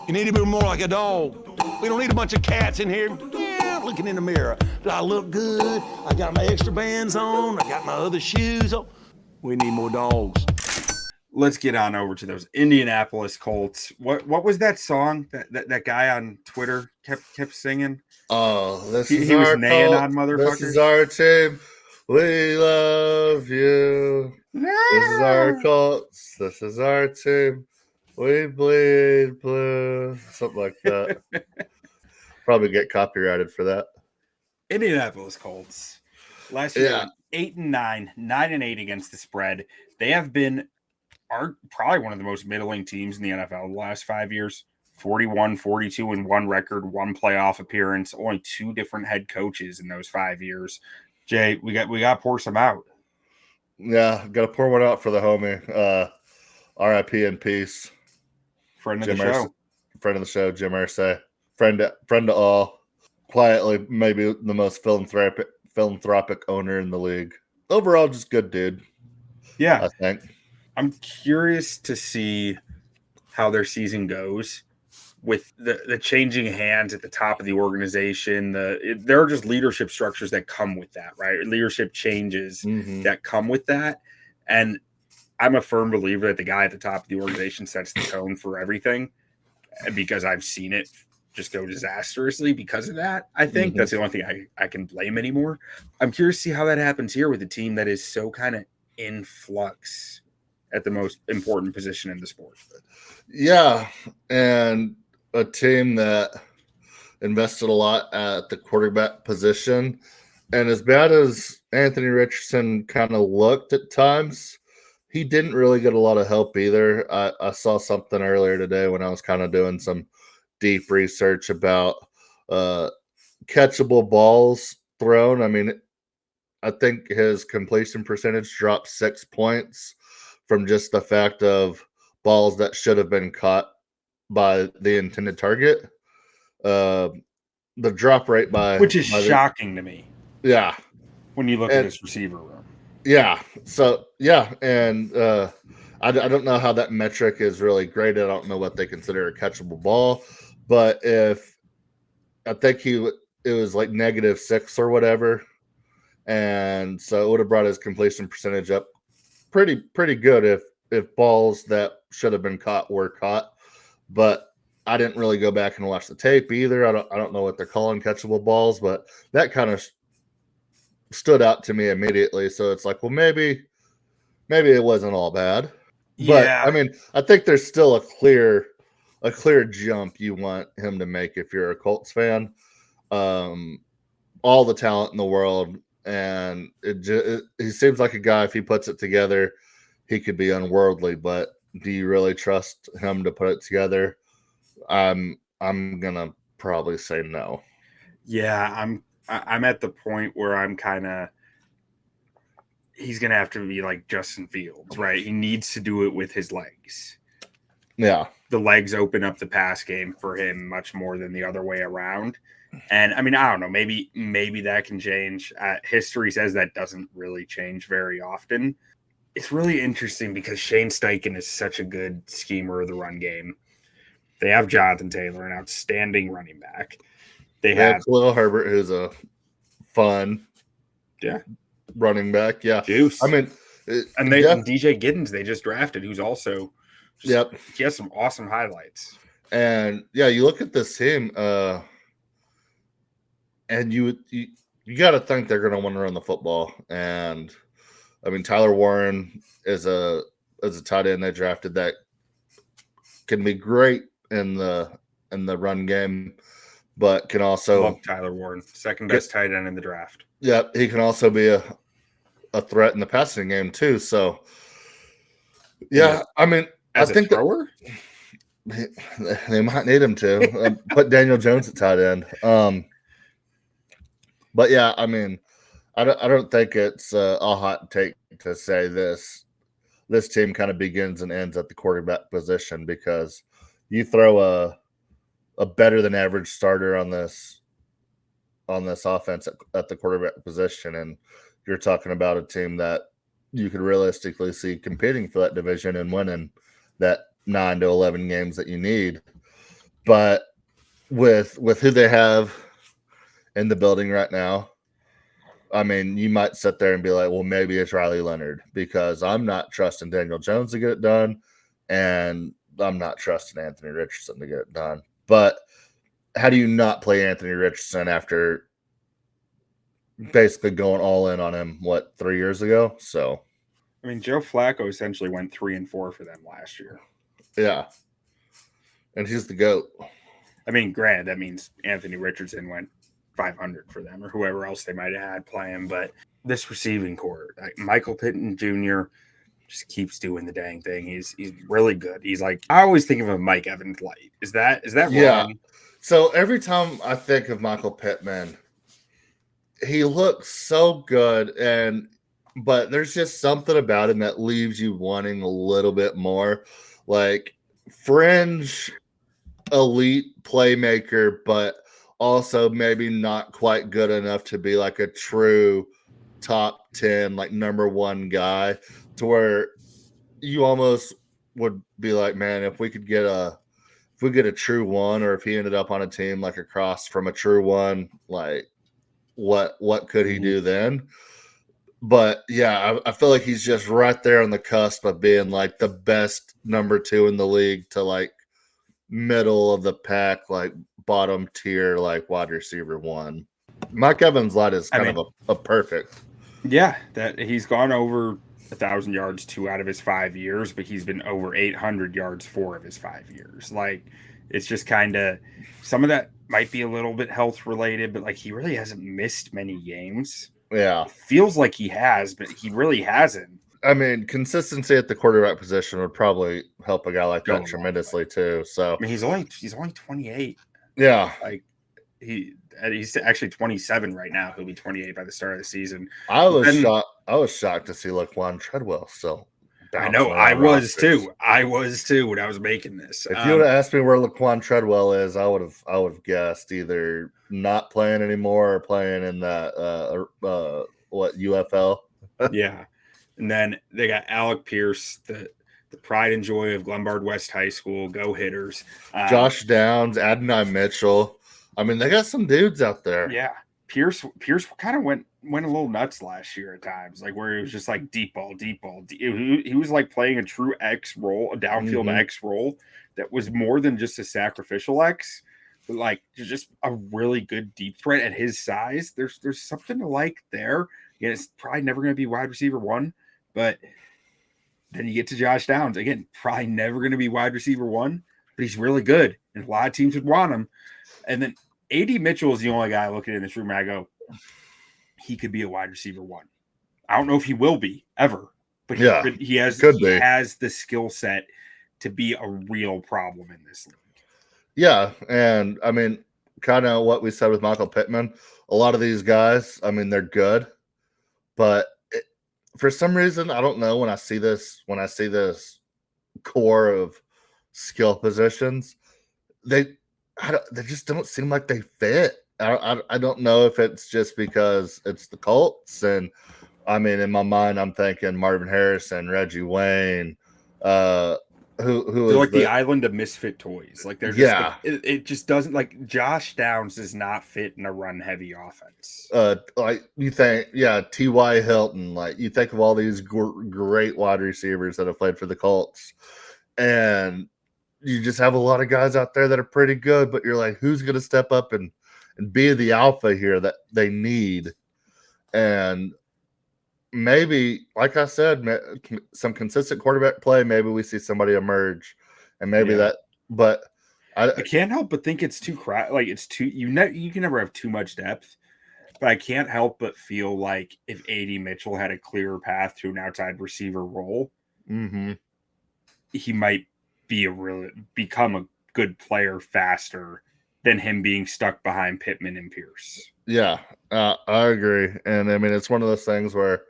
You need to be more like a dog. We don't need a bunch of cats in here. Yeah, looking in the mirror. Do I look good? I got my extra bands on. I got my other shoes on. We need more dogs. Let's get on over to those Indianapolis Colts. What was that song that guy on Twitter kept singing? Oh, He was neighing on motherfuckers. This is our team. We love you. This is our Colts. This is our team. We bleed blue. Something like that. Probably get copyrighted for that. Indianapolis Colts. Last year, they went 8-9, 9-8 against the spread. They have been probably one of the most middling teams in the NFL the last 5 years. 41, 42 and 1 record, 1 playoff appearance, only 2 different head coaches in those 5 years. Jay, we got to pour some out. Yeah, got to pour one out for the homie. R.I.P. in peace. Friend of the show, Jim Irsay. Friend to all. Quietly, maybe the most philanthropic owner in the league. Overall, just good dude. Yeah, I think. I'm curious to see how their season goes with the changing hands at the top of the organization. There are just leadership structures that come with that, right? Leadership changes that come with that. And I'm a firm believer that the guy at the top of the organization sets the tone for everything, because I've seen it just go disastrously because of that. I think that's the only thing I can blame anymore. I'm curious to see how that happens here with a team that is so kind of in flux at the most important position in the sport. Yeah, and a team that invested a lot at the quarterback position. And as bad as Anthony Richardson kind of looked at times, he didn't really get a lot of help either. I saw something earlier today when I was kind of doing some deep research about catchable balls thrown. I mean, I think his completion percentage dropped 6 points from just the fact of balls that should have been caught by the intended target. The drop rate which is shocking to me. Yeah. When you look at this receiver room. Yeah. So, yeah. And I don't know how that metric is really graded. I don't know what they consider a catchable ball. But I think it was like -6 or whatever. And so it would have brought his completion percentage up pretty good if balls that should have been caught were caught. But I didn't really go back and watch the tape either. I don't know what they're calling catchable balls, but that kind of stood out to me immediately. So it's like, well, maybe it wasn't all bad. Yeah. But I mean, I think there's still a clear jump you want him to make if you're a Colts fan. All the talent in the world, and he seems like a guy, if he puts it together, he could be unworldly. But do you really trust him to put it together? I'm gonna probably say no. Yeah, I'm at the point where I'm kind of, he's gonna have to be like Justin Fields, right? He needs to do it with his legs. Yeah, the legs open up the pass game for him much more than the other way around. And I mean, I don't know, maybe that can change. History says that doesn't really change very often. It's really interesting because Shane Steichen is such a good schemer of the run game. They have Jonathan Taylor, an outstanding running back. They have Khalil Herbert, who's a fun running back. Yeah. Juice. I mean, and DJ Giddens they just drafted, who's also he has some awesome highlights. And yeah, you look at this team, and you got to think they're going to want to run the football. And I mean, Tyler Warren is a tight end they drafted that can be great in the run game, but can also love Tyler Warren, second best tight end in the draft. Yeah, he can also be a threat in the passing game too. So yeah. I mean, as I think a thrower, they might need him to put Daniel Jones at tight end. But yeah, I mean, I don't think it's a hot take to say this team kind of begins and ends at the quarterback position, because you throw a better than average starter on this offense at the quarterback position, and you're talking about a team that you could realistically see competing for that division and winning that 9 to 11 games that you need. But with who they have in the building right now, I mean, you might sit there and be like, well, maybe it's Riley Leonard, because I'm not trusting Daniel Jones to get it done, and I'm not trusting Anthony Richardson to get it done. But how do you not play Anthony Richardson after basically going all in on him, 3 years ago? So, I mean, Joe Flacco essentially went 3-4 for them last year. yeah. And he's the GOAT. I mean, granted, that means Anthony Richardson went 500 for them, or whoever else they might have had playing. But this receiving core, like Michael Pittman Jr., just keeps doing the dang thing. He's really good. He's like, I always think of him Mike Evans light. Is that Yeah. wrong? So every time I think of Michael Pittman, he looks so good, but there's just something about him that leaves you wanting a little bit more, like fringe elite playmaker, but also maybe not quite good enough to be like a true top 10, like number one guy, to where you almost would be like, man, if we get a true one, or if he ended up on a team like across from a true one, like what could he do then? But yeah, I feel like he's just right there on the cusp of being like the best number 2 in the league to like middle of the pack, like bottom tier, like wide receiver 1. Mike Evans light is kind of a perfect. Yeah, that he's gone over 1,000 yards 2 out of his 5 years, but he's been over 800 yards 4 of his 5 years. Like, it's just kind of, some of that might be a little bit health related, but like he really hasn't missed many games. Yeah. It feels like he has, but he really hasn't. I mean, consistency at the quarterback position would probably help a guy like that tremendously too. So I mean, he's only 28. Yeah. Like he's actually 27 right now. He'll be 28 by the start of the season. I was shocked to see Laquan Treadwell still. I know. I was too when I was making this. If you would have asked me where Laquan Treadwell is, I would have guessed either not playing anymore or playing in that UFL. Yeah. And then they got Alec Pierce, the pride and joy of Glenbard West High School. Go Hitters. Josh Downs, Adonai Mitchell. I mean, they got some dudes out there. Yeah. Pierce kind of went a little nuts last year at times, like where he was just like deep ball. He was like playing a true X role, a downfield X role that was more than just a sacrificial X, but like just a really good deep threat at his size. There's something to like there. Again, it's probably never going to be wide receiver 1, but then you get to Josh Downs. Again, probably never going to be wide receiver 1, but he's really good, and a lot of teams would want him. And then A.D. Mitchell is the only guy looking in this room and I go, he could be a wide receiver 1. I don't know if he will be ever, but he has the skill set to be a real problem in this league. Yeah, and I mean, kind of what we said with Michael Pittman, a lot of these guys, I mean, they're good, but for some reason, I don't know, when I see this core of skill positions, they just don't seem like they fit. I don't know if it's just because it's the Colts, and I mean, in my mind, I'm thinking Marvin Harrison, Reggie Wayne, who they're is like the island of misfit toys. Like they're just it just doesn't, like Josh Downs does not fit in a run heavy offense. Like you think, T.Y. Hilton, like you think of all these great wide receivers that have played for the Colts, and you just have a lot of guys out there that are pretty good, but you're like, who's going to step up and be the alpha here that they need? And maybe, like I said, some consistent quarterback play, maybe we see somebody emerge, and maybe that. But I can't help but think it's too like it's too you can never have too much depth. But I can't help but feel like if A.D. Mitchell had a clearer path to an outside receiver role, he might become a good player faster than him being stuck behind Pittman and Pierce. Yeah, I agree. And I mean, it's one of those things where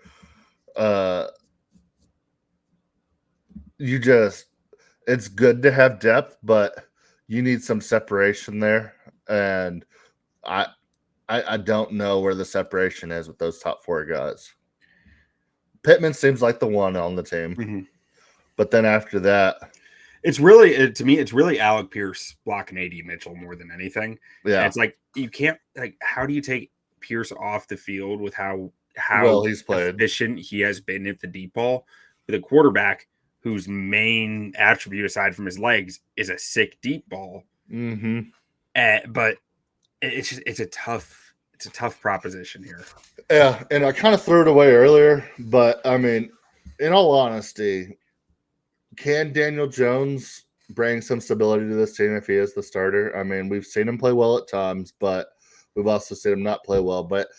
it's good to have depth, but you need some separation there. And I don't know where the separation is with those top 4 guys. Pittman seems like the one on the team. But then after that, It's really, to me, it's really Alec Pierce blocking AD Mitchell more than anything. Yeah. And it's like, you can't, like, how do you take Pierce off the field with how well he's played efficient he has been at the deep ball with a quarterback whose main attribute, aside from his legs, is a sick deep ball. Mm-hmm. But it's a tough proposition here. Yeah, and I kind of threw it away earlier, but I mean, in all honesty, can Daniel Jones bring some stability to this team if he is the starter? I mean, we've seen him play well at times, but we've also seen him not play well. But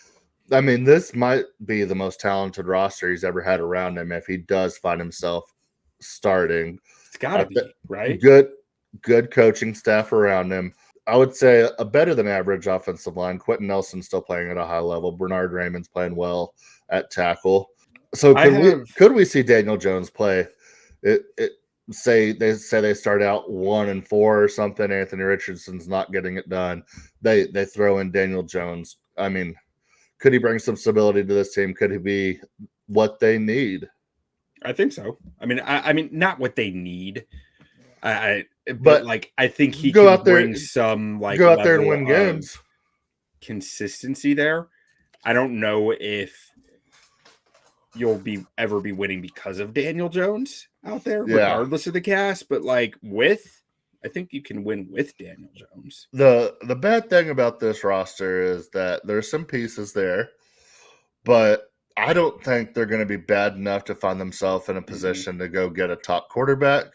I mean, this might be the most talented roster he's ever had around him if he does find himself starting. It's gotta be, right? Good coaching staff around him. I would say a better than average offensive line. Quentin Nelson's still playing at a high level. Bernard Raymond's playing well at tackle. So could we see Daniel Jones play? Say they start out 1-4 or something. Anthony Richardson's not getting it done. They throw in Daniel Jones. I mean, could he bring some stability to this team? Could he be what they need? I think so. I mean, not what they need. But like, I think he go can out there, bring some like go out there and win games. Consistency there. I don't know if you'll ever be winning because of Daniel Jones out there, regardless of the cast. But like I think you can win with Daniel Jones. The bad thing about this roster is that there's some pieces there, but I don't think they're going to be bad enough to find themselves in a position to go get a top quarterback.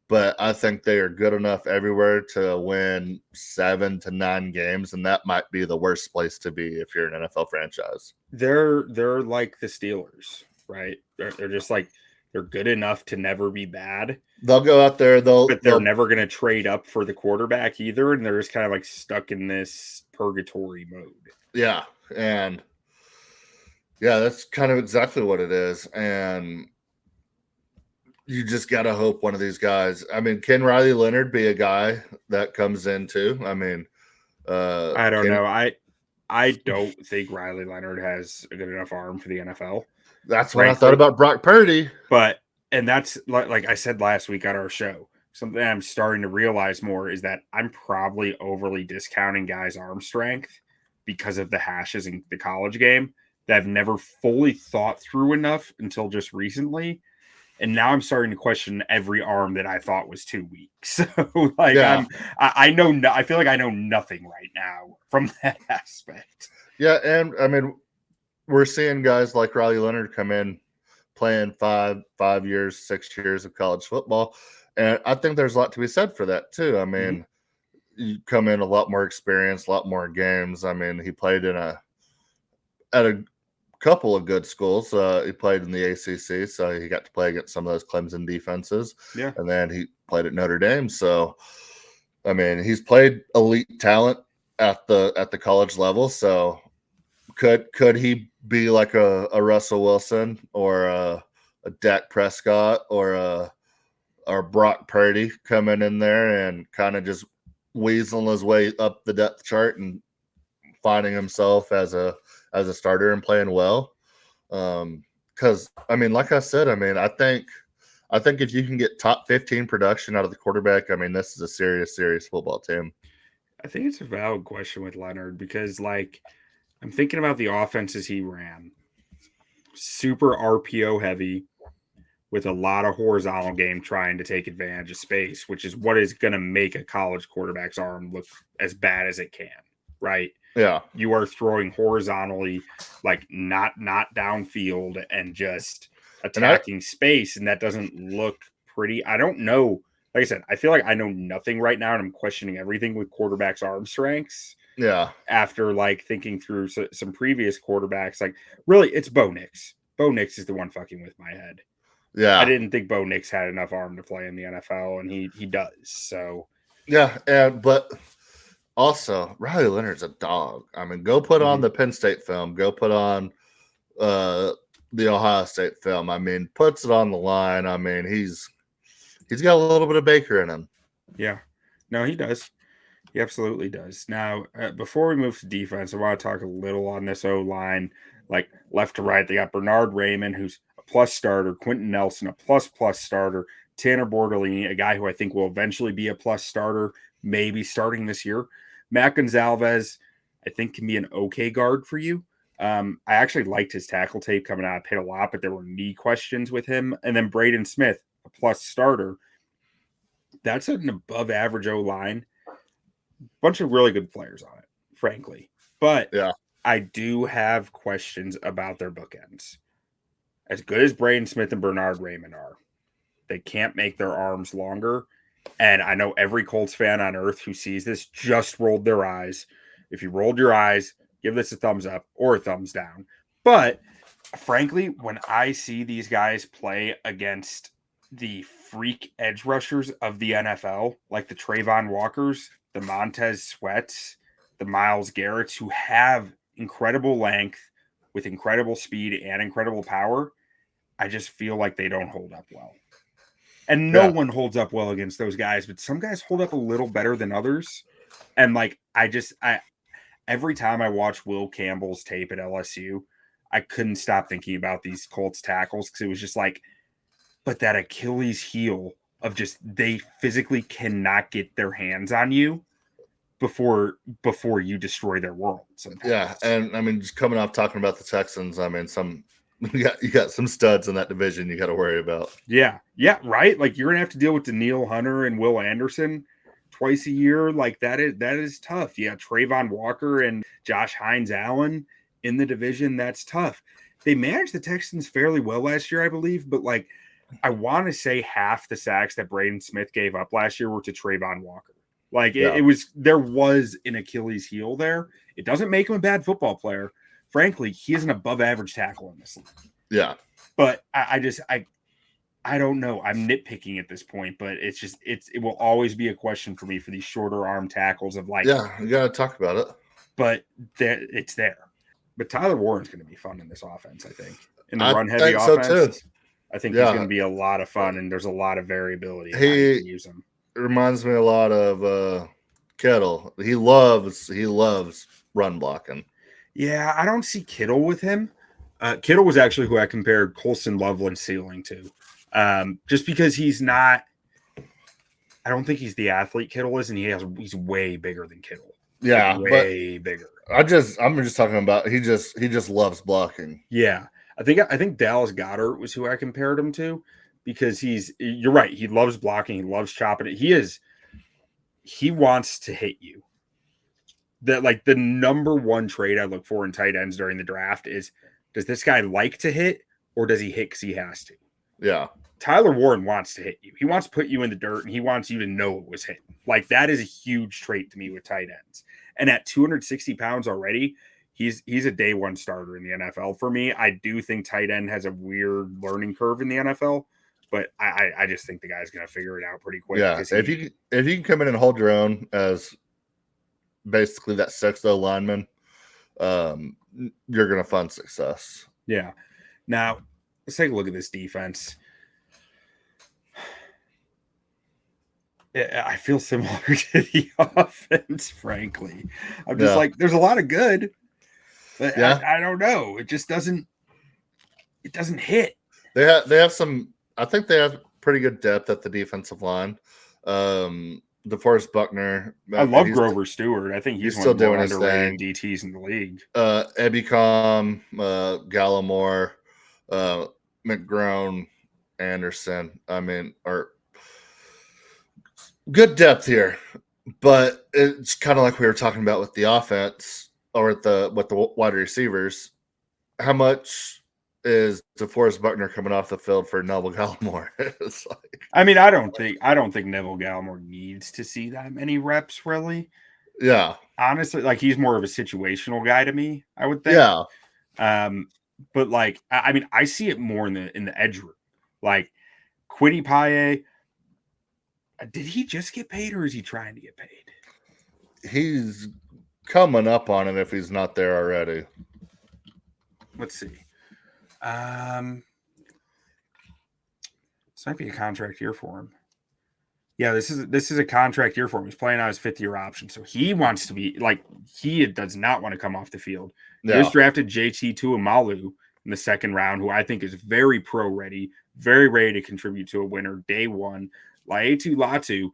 But I think they are good enough everywhere to win 7 to 9 games, and that might be the worst place to be if you're an NFL franchise. They're like the Steelers, right? They're just like, they're good enough to never be bad. They'll go out there, but they're never going to trade up for the quarterback either, and they're just kind of like stuck in this purgatory mode. Yeah, and yeah, that's kind of exactly what it is, and you just got to hope one of these guys. I mean, can Riley Leonard be a guy that comes in too? I mean, I don't know. I don't think Riley Leonard has a good enough arm for the NFL. That's what I thought about Brock Purdy. And that's like I said last week on our show, something I'm starting to realize more is that I'm probably overly discounting guys' arm strength because of the hashes in the college game that I've never fully thought through enough until just recently. And now I'm starting to question every arm that I thought was too weak. So like, yeah. I feel like I know nothing right now from that aspect. Yeah. And I mean, we're seeing guys like Riley Leonard come in playing 5 years, 6 years of college football. And I think there's a lot to be said for that too. I mean, you come in a lot more experience, a lot more games. I mean, he played at a couple of good schools. He played in the ACC, so he got to play against some of those Clemson defenses. Yeah. And then he played at Notre Dame. So, I mean, he's played elite talent at the college level. So could he be like a Russell Wilson or a Dak Prescott or a Brock Purdy coming in there and kind of just weaseling his way up the depth chart and finding himself as a starter and playing well? Because I mean, like I said, I mean, I think if you can get top 15 production out of the quarterback, I mean, this is a serious football team. I think it's a valid question with Leonard because, like, I'm thinking about the offenses he ran. Super RPO heavy with a lot of horizontal game trying to take advantage of space, which is what is going to make a college quarterback's arm look as bad as it can, right? Yeah. You are throwing horizontally, like not downfield and just attacking space, and that doesn't look pretty. I don't know. Like I said, I feel like I know nothing right now, and I'm questioning everything with quarterbacks' arm strengths. Yeah. After like thinking through some previous quarterbacks, like really, it's Bo Nix. Bo Nix is the one fucking with my head. Yeah. I didn't think Bo Nix had enough arm to play in the NFL, and he does. So yeah, but also Riley Leonard's a dog. I mean, go put on the Penn State film. Go put on the Ohio State film. I mean, puts it on the line. I mean, he's got a little bit of Baker in him. Yeah. No, he does. He absolutely does. Now, before we move to defense, I want to talk a little on this O-line, like left to right. They got Bernard Raymond, who's a plus starter, Quentin Nelson, a plus starter, Tanner Bortolini, a guy who I think will eventually be a plus starter, maybe starting this year. Matt Gonzalez, I think, can be an okay guard for you. I actually liked his tackle tape coming out of Pitt a lot, but there were knee questions with him. And then Braden Smith, a plus starter. That's an above average O-line. Bunch of really good players on it, frankly. But Yeah. I do have questions about their bookends. As good as Braden Smith and Bernard Raymond are, they can't make their arms longer. And I know every Colts fan on earth who sees this just rolled their eyes. If you rolled your eyes, give this a thumbs up or a thumbs down. But frankly, when I see these guys play against the freak edge rushers of the NFL, like the Trayvon Walkers, the Montez Sweats, the Myles Garretts, who have incredible length with incredible speed and incredible power, I just feel like they don't hold up well. And no one holds up well against those guys, but some guys hold up a little better than others. And like, I every time I watch Will Campbell's tape at LSU, I couldn't stop thinking about these Colts tackles because it was just like, but that Achilles heel of just they physically cannot get their hands on you before you destroy their world. Sometimes. Yeah, and I mean, just coming off talking about the Texans, I mean, you got some studs in that division you got to worry about. Yeah, right. Like you're gonna have to deal with Daniil Hunter and Will Anderson twice a year. Like that is tough. Yeah, Trayvon Walker and Josh Hines Allen in the division. That's tough. They managed the Texans fairly well last year, I believe, but like I want to say half the sacks that Braden Smith gave up last year were to Trayvon Walker. Like there was an Achilles heel there. It doesn't make him a bad football player. Frankly, he is an above average tackle in this league. Yeah. But I don't know. I'm nitpicking at this point, but it will always be a question for me for these shorter arm tackles of like, yeah, you got to talk about it. But it's there. But Tyler Warren's going to be fun in this offense, I think. In the run heavy offense, so too. I think he's going to be a lot of fun, and there's a lot of variability in how you can use him. It reminds me a lot of Kittle. He loves run blocking. Yeah, I don't see Kittle with him. Kittle was actually who I compared Colson Loveland's ceiling to. Just because he's not – I don't think he's the athlete Kittle is, and he's way bigger than Kittle. Yeah, way bigger. I'm just talking about he just loves blocking. Yeah. I think Dallas Goedert was who I compared him to because you're right. He loves blocking. He loves chopping it. He wants to hit you. That like the number one trait I look for in tight ends during the draft is, does this guy like to hit or does he hit because he has to? Yeah. Tyler Warren wants to hit you. He wants to put you in the dirt and he wants you to know it was him. Like that is a huge trait to me with tight ends. And at 260 pounds already, he's a day one starter in the NFL for me. I do think tight end has a weird learning curve in the NFL, but I just think the guy's going to figure it out pretty quick. Yeah, if you can come in and hold your own as basically that 6'0" lineman, you're going to find success. Yeah. Now, let's take a look at this defense. I feel similar to the offense, frankly. I'm just like, there's a lot of good, but I don't know. It just doesn't hit. They have some, I think they have pretty good depth at the defensive line. DeForest Buckner. I love Grover Stewart. I think he's still doing his underrated thing. DTs in the league. Ebicom, Gallimore, McGrone, Anderson. I mean, are good depth here, but it's kind of like we were talking about with the offense or with the wide receivers. How much is DeForest Buckner coming off the field for Neville Gallimore? It's like, I mean, I don't think Neville Gallimore needs to see that many reps, really. Yeah, honestly, like he's more of a situational guy to me, I would think. Yeah, but like, I mean, I see it more in the edge room, like Quiddy Paye. Did he just get paid or is he trying to get paid? He's coming up on it if he's not there already. Let's see. This might be a contract year for him. Yeah, this is a contract year for him. He's playing out his 5th-year option. So he wants to be like, he does not want to come off the field. He just drafted JT Tuimalu in the second round, who I think is very pro ready, very ready to contribute to a winner day one. Laiatu Latu,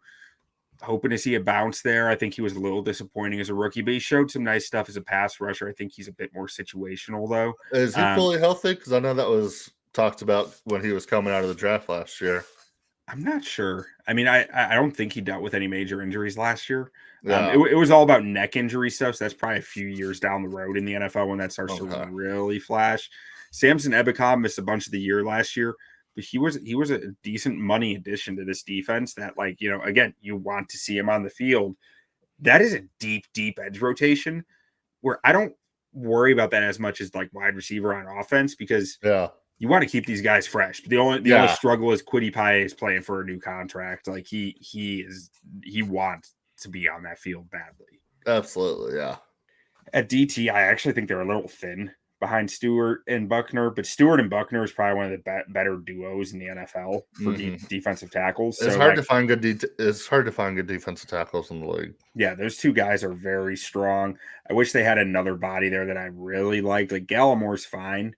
hoping to see a bounce there. I think he was a little disappointing as a rookie, but he showed some nice stuff as a pass rusher. I think he's a bit more situational, though. Is he fully healthy? Because I know that was talked about when he was coming out of the draft last year. I'm not sure. I mean, I don't think he dealt with any major injuries last year. Yeah. It was all about neck injury stuff, so that's probably a few years down the road in the NFL when that starts to really flash. Samson Ebukam missed a bunch of the year last year, but he was a decent money addition to this defense that, like, you know, again, you want to see him on the field. That is a deep edge rotation where I don't worry about that as much as like wide receiver on offense, because you want to keep these guys fresh. But the only struggle is Kwity Paye is playing for a new contract. Like he wants to be on that field badly. Absolutely, yeah. At DT, I actually think they're a little thin behind Stewart and Buckner, but Stewart and Buckner is probably one of the better duos in the NFL for defensive tackles. It's hard to find good. It's hard to find good defensive tackles in the league. Yeah, those two guys are very strong. I wish they had another body there that I really liked. Like Gallimore's fine.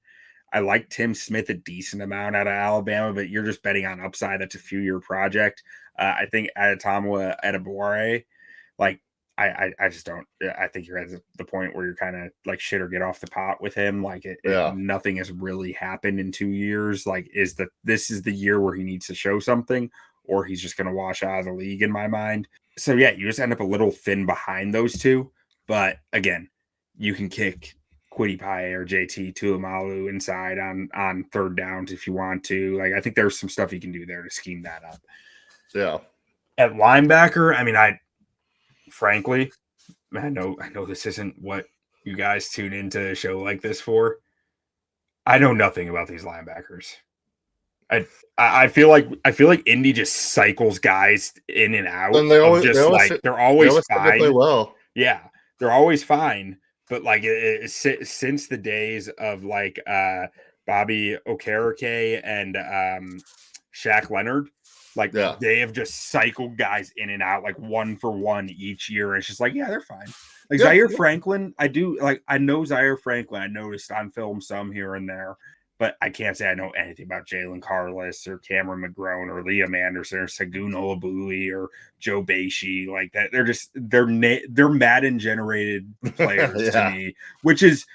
I like Tim Smith a decent amount out of Alabama, but you're just betting on upside. That's a few-year project. I think Adetomiwa Adebawore, like, I just don't. I think you're at the point where you're kind of like shit or get off the pot with him. Like nothing has really happened in 2 years. Like, this is the year where he needs to show something, or he's just going to wash out of the league in my mind. So yeah, you just end up a little thin behind those two. But again, you can kick Kwity Paye or JT Tuimalu inside on third downs if you want to. Like, I think there's some stuff you can do there to scheme that up. Yeah. At linebacker, I mean, frankly, I know this isn't what you guys tune into a show like this for. I know nothing about these linebackers. I feel like Indy just cycles guys in and out. And they're always fine. They play well. Yeah, they're always fine. But like since the days of like Bobby Okereke and Shaq Leonard, like they have just cycled guys in and out like one for one each year. And it's just like, yeah, they're fine. Like Zaire Franklin, I know Zaire Franklin. I noticed on film some here and there, but I can't say I know anything about Jalen Carlos or Cameron McGrone or Liam Anderson or Segun Olabuli or Joe Beishi. Like that, they're Madden generated players to me, which is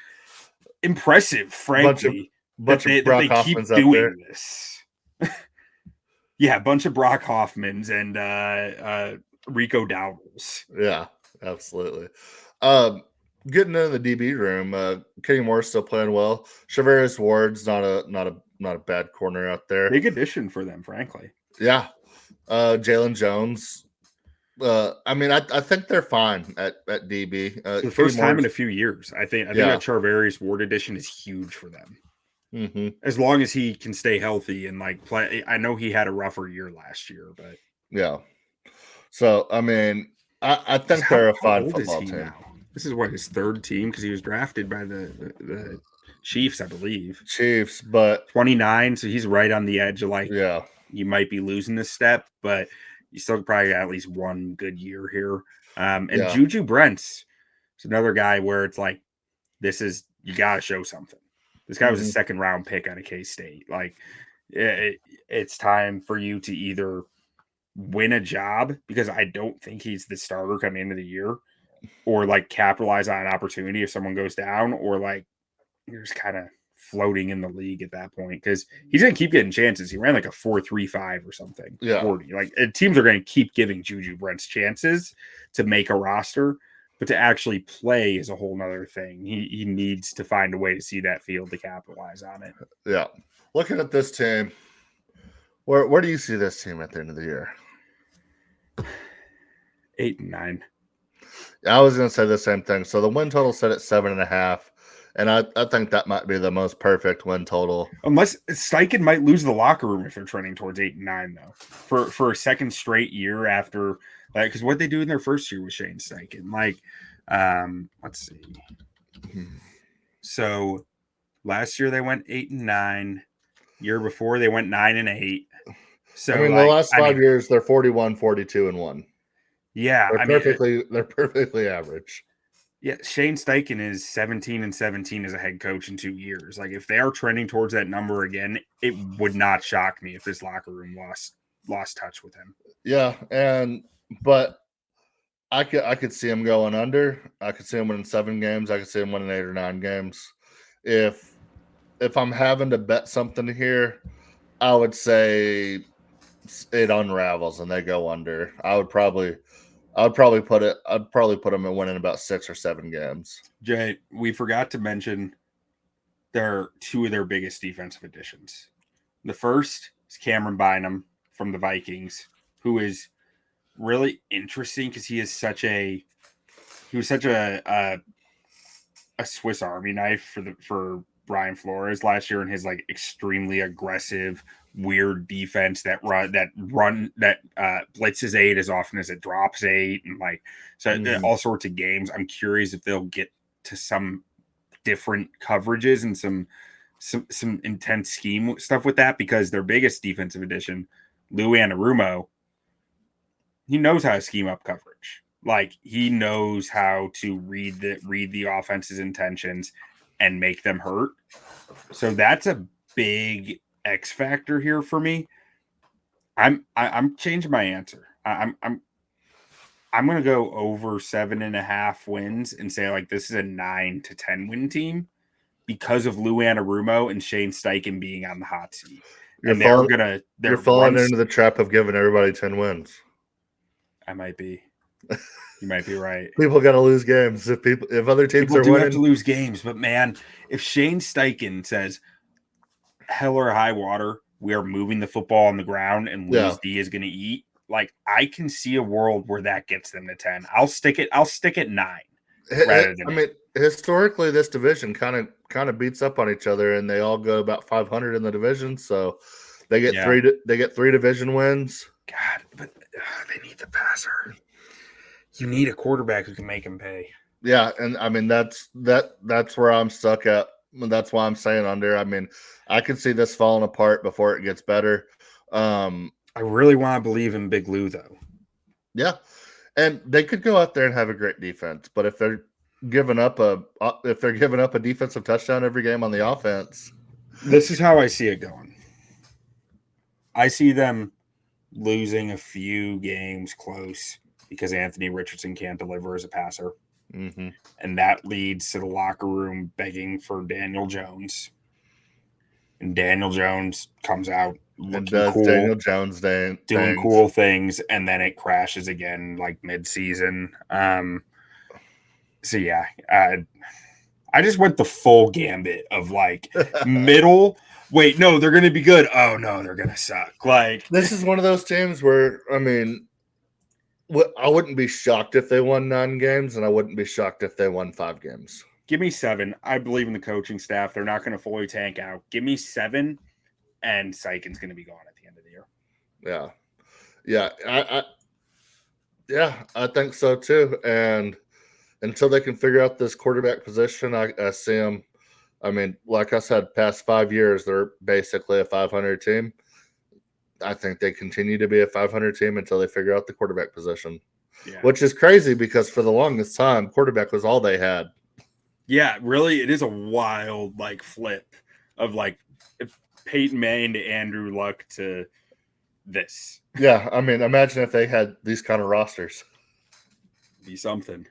impressive, frankly. Bunch of Brock they keep Hoffmans doing this. Yeah, a bunch of Brock Hoffmans and Rico Dowdles. Yeah, absolutely. Getting into the DB room, Kenny Moore's still playing well. Shavarius Ward's not a bad corner out there. Big addition for them, frankly. Yeah. Jalen Jones. I mean, I think they're fine at DB. The first time in a few years. I think that Charvarius Ward addition is huge for them. Mm-hmm. As long as he can stay healthy and like play. I know he had a rougher year last year, but yeah. So I mean, I think they're a fine football team. Now? This is his third team, because he was drafted by the Chiefs, I believe. Chiefs, but 29, so he's right on the edge of like, you might be losing a step, but you still probably got at least one good year here. And Juju Brents is another guy where it's like, you got to show something. This guy was a second round pick out of K-State. Like, it's time for you to either win a job, because I don't think he's the starter coming into the year, or like capitalize on an opportunity if someone goes down, or like you're just kind of floating in the league at that point, because he's going to keep getting chances. He ran like a 4.35 or something. 40. Like, teams are going to keep giving Juju Brents chances to make a roster, but to actually play is a whole nother thing. He needs to find a way to see that field to capitalize on it. Yeah. Looking at this team, where do you see this team at the end of the year? 8-9. Yeah, I was going to say the same thing. So the win total set at 7.5, and I think that might be the most perfect win total. Unless Steichen might lose the locker room if they're trending towards 8-9, though, for a second straight year after. Because what they do in their first year with Shane Steichen, like, let's see. So last year they went 8-9. Year before they went 9-8. So I mean, the last 5 years they're 41, 42, and 1. Yeah, they're perfectly average. Yeah, Shane Steichen is 17-17 as a head coach in 2 years. Like, if they are trending towards that number again, it would not shock me if this locker room lost touch with him. Yeah, but I could see him going under. I could see him winning 7 games. I could see him winning 8 or 9 games. If I'm having to bet something here, I would say it unravels and they go under. I'd probably put them in winning about 6 or 7 games. Jay, we forgot to mention two of their biggest defensive additions. The first is Cameron Bynum from the Vikings, who is really interesting because he was such a Swiss Army knife for Brian Flores last year in his like extremely aggressive, weird defense that blitzes 8 as often as it drops 8, and like all sorts of games. I'm curious if they'll get to some different coverages and some intense scheme stuff with that, because their biggest defensive addition, Lou Anarumo, he knows how to scheme up coverage. Like, he knows how to read the offense's intentions and make them hurt. So that's a big X factor here for me. I'm changing my answer. I'm going to go over 7.5 wins and say like this is a 9 to 10 win team because of Lou Anarumo and Shane Steichen being on the hot seat. You're falling into the trap of giving everybody 10 wins. I might be. You might be right. People got to lose games if other teams are winning. Have to lose games, but man, if Shane Steichen says, "Hell or high water, we are moving the football on the ground, and Louis D is going to eat," like I can see a world where that gets them to 10. I'll stick at 9 rather than. I mean, historically, this division kind of beats up on each other, and they all go about 500 in the division. So they get 3 division wins. God, but they need the passer. You need a quarterback who can make him pay. Yeah, and I mean that's where I'm stuck at. That's why I'm saying under. I mean, I could see this falling apart before it gets better. I really want to believe in Big Lou, though. Yeah, and they could go out there and have a great defense, but if they're giving up a defensive touchdown every game on the offense, this is how I see it going. I see them losing a few games close because Anthony Richardson can't deliver as a passer. Mm-hmm. And that leads to the locker room begging for Daniel Jones. And Daniel Jones comes out looking cool. Daniel Jones doing cool things, and then it crashes again like mid-season. So, yeah, I just went the full gambit of like middle. Wait, no, they're going to be good. Oh, no, they're going to suck. Like, this is one of those teams where, I mean, I wouldn't be shocked if they won 9 games, and I wouldn't be shocked if they won 5 games. Give me 7. I believe in the coaching staff. They're not going to fully tank out. Give me 7, and Seichen's going to be gone at the end of the year. Yeah. I think so too. And until they can figure out this quarterback position, I see them. I mean, like I said, past 5 years, they're basically a 500 team. I think they continue to be a 500 team until they figure out the quarterback position, which is crazy because for the longest time, quarterback was all they had. Yeah, really, it is a wild like flip of like Peyton Manning to Andrew Luck to this. Yeah, I mean, imagine if they had these kind of rosters. Be something.